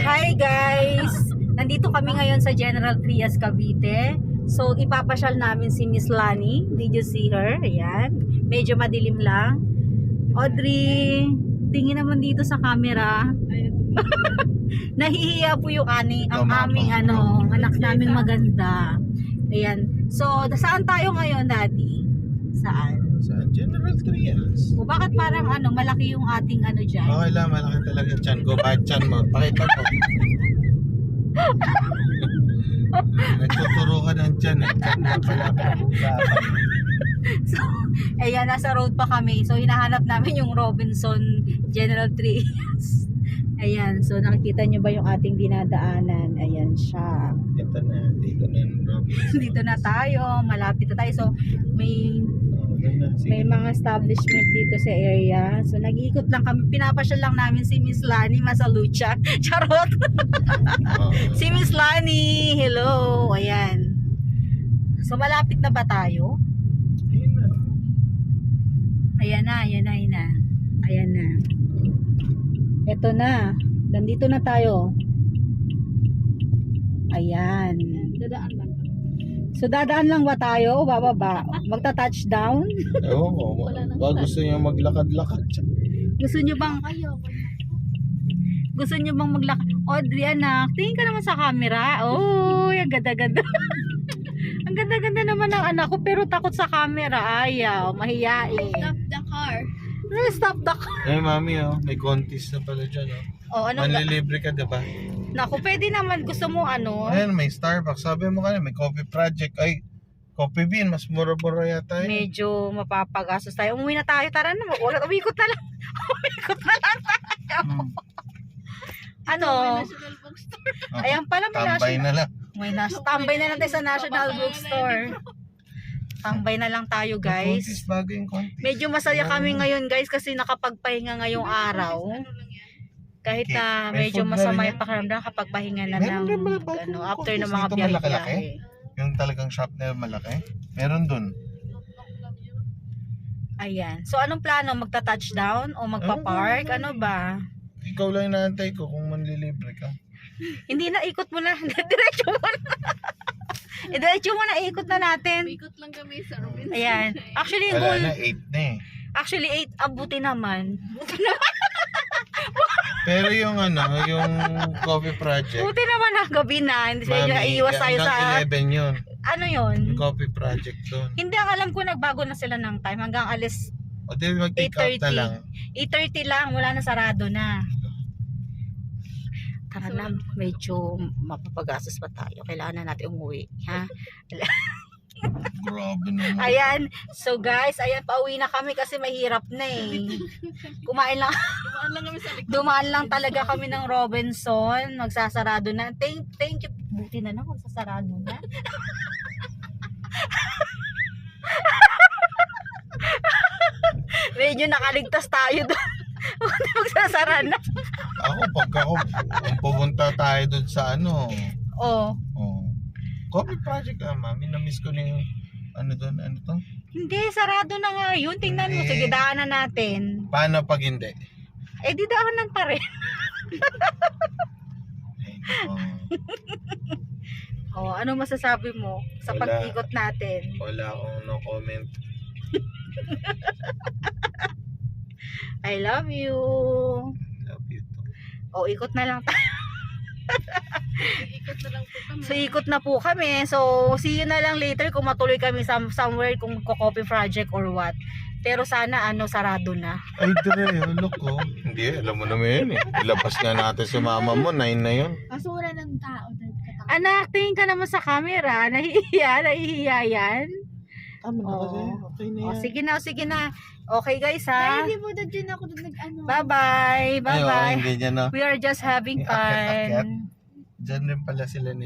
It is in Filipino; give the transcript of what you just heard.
Hi guys! Nandito kami ngayon sa General Trias, Cavite. So ipapasyal namin si Miss Lani. Did you see her? Ayan. Medyo madilim lang. Audrey, tingin naman dito sa camera. Nahihiya po yung aming anak namin maganda. Ayan. So saan tayo ngayon, Daddy? Saan? Sa General Trias. O bakit parang malaki yung ating dyan? Okay lang, malaki talaga tiyan ko. Bad tiyan mo. Pakita mo. Nagtuturo ka ng tiyan eh. Tiyan mo pala. So, ayan, nasa road pa kami. So, hinahanap namin yung Robinson General Trias. Ayan, so nakikita nyo ba yung ating dinadaanan? Ayan siya. Ito na, dito na yung Robinson. Dito na tayo, malapit na tayo. So, may mga establishment dito sa area. So, nag-iikot lang kami. Pinapasyal lang namin si Miss Lani Masalucha. Charot! Si Miss Lani, hello! Ayan. So, malapit na ba tayo? Ayan na. Ayan na. Ito na. Nandito na tayo. Ayan. Dadaan lang. So, dadaan lang ba tayo o bababa? Magta-touchdown? Ewan ko. Baka gusto niya maglakad-lakad. Gusto nyo bang maglakad? Audrey, anak, tingin ka naman sa camera. Oh, ang ganda-ganda. Ang ganda-ganda naman ng anak ko, pero takot sa camera. Ayaw, mahiyain. Stop the car. Stop the car. Eh, mami, may contest na pala dyan. Oh, ano? Manlilibre ka, diba? Naku, pwede naman. Gusto mo Ayan, may Starbucks. Sabi mo kanina, may coffee project. Ay, coffee bean. Mas mura-mura yata yun. Medyo mapapagastos tayo. Umuwi na tayo. Tara na. Umikot na lang. Umikot na lang tayo. National Bookstore. Ayan pala, may Tambay na lang. tambay na lang tayo sa National Bookstore. Tambay na lang tayo, guys. Contest, bago yung contest. Medyo masaya kami ngayon, guys, kasi nakapagpahinga ngayong araw. Kahit na May medyo food na masama rin yung pakiramdam kapag pahinga na Meron ng rin pala ba itong after ng contest mga dito biyahe. malaki-laki? Yung talagang shop na malaki. Meron dun. Ayan. So, anong plano? Magta-touchdown o magpa-park? Ano ba? Ikaw lang inaantay ko kung manlilibre ka. Hindi na, ikot mo na. Diretso mo na. Diretso mo na, ikot na natin. Ikot lang kami sa Robinson. Ayan. Actually, yung Wala goal, na, 8 na eh. actually 8, abuti naman. Pero yung yung coffee project. Buti naman ang gabi na. Hindi sa Mami, iwas tayo sa... hanggang 11 yun. Ano yun? Yung coffee project doon. Hindi, ang alam ko nagbago na sila ng time. Hanggang alis O di mag-take out na lang. 8:30 lang. Wala na, sarado na. Tara na, medyo mapapagastos pa tayo. Kailangan na natin umuwi. Ha? Grabe naman. Ayan. So guys, ayan, pauwi na kami kasi mahirap na eh. Kumain lang. Dumaan lang kami sa likod. Dumaan lang talaga kami ng Robinson. Magsasarado na. Thank you. Buti na lang, magsasarado na. Medyo nakaligtas tayo doon. Magsasara na. Kung pumunta tayo doon sa Oh. coffee project mami. Na-miss ko na yung doon, to? Hindi, sarado na nga yun. Tingnan mo. Hindi. Sige, daanan natin. Paano pag hindi? Eh, di daanan pa rin. Oh, ano masasabi mo sa Wala. pag-ikot natin? Wala akong no comment. I love you. Love you too. Oh, ikot na lang tayo. Ikot na lang po kami. So, ikot na po kami. So, see you na lang later kung matuloy kami somewhere kung coffee project or what. Pero sana, sarado na. Ay, dire, look ko. Hindi, alam mo naman yun eh. Ilabas na natin si mama mo, 9 na yun. Basura ng tao. Anak, tingin ka naman sa camera. Nahihiya yan. Tama na kasi. Okay na yan. Sige na. Okay guys ha. Hindi po dyan ako nag-ano. Bye-bye. Ay, hindi niya na. We are just having Akyat-akyat. fun. Diyan rin pala sila ni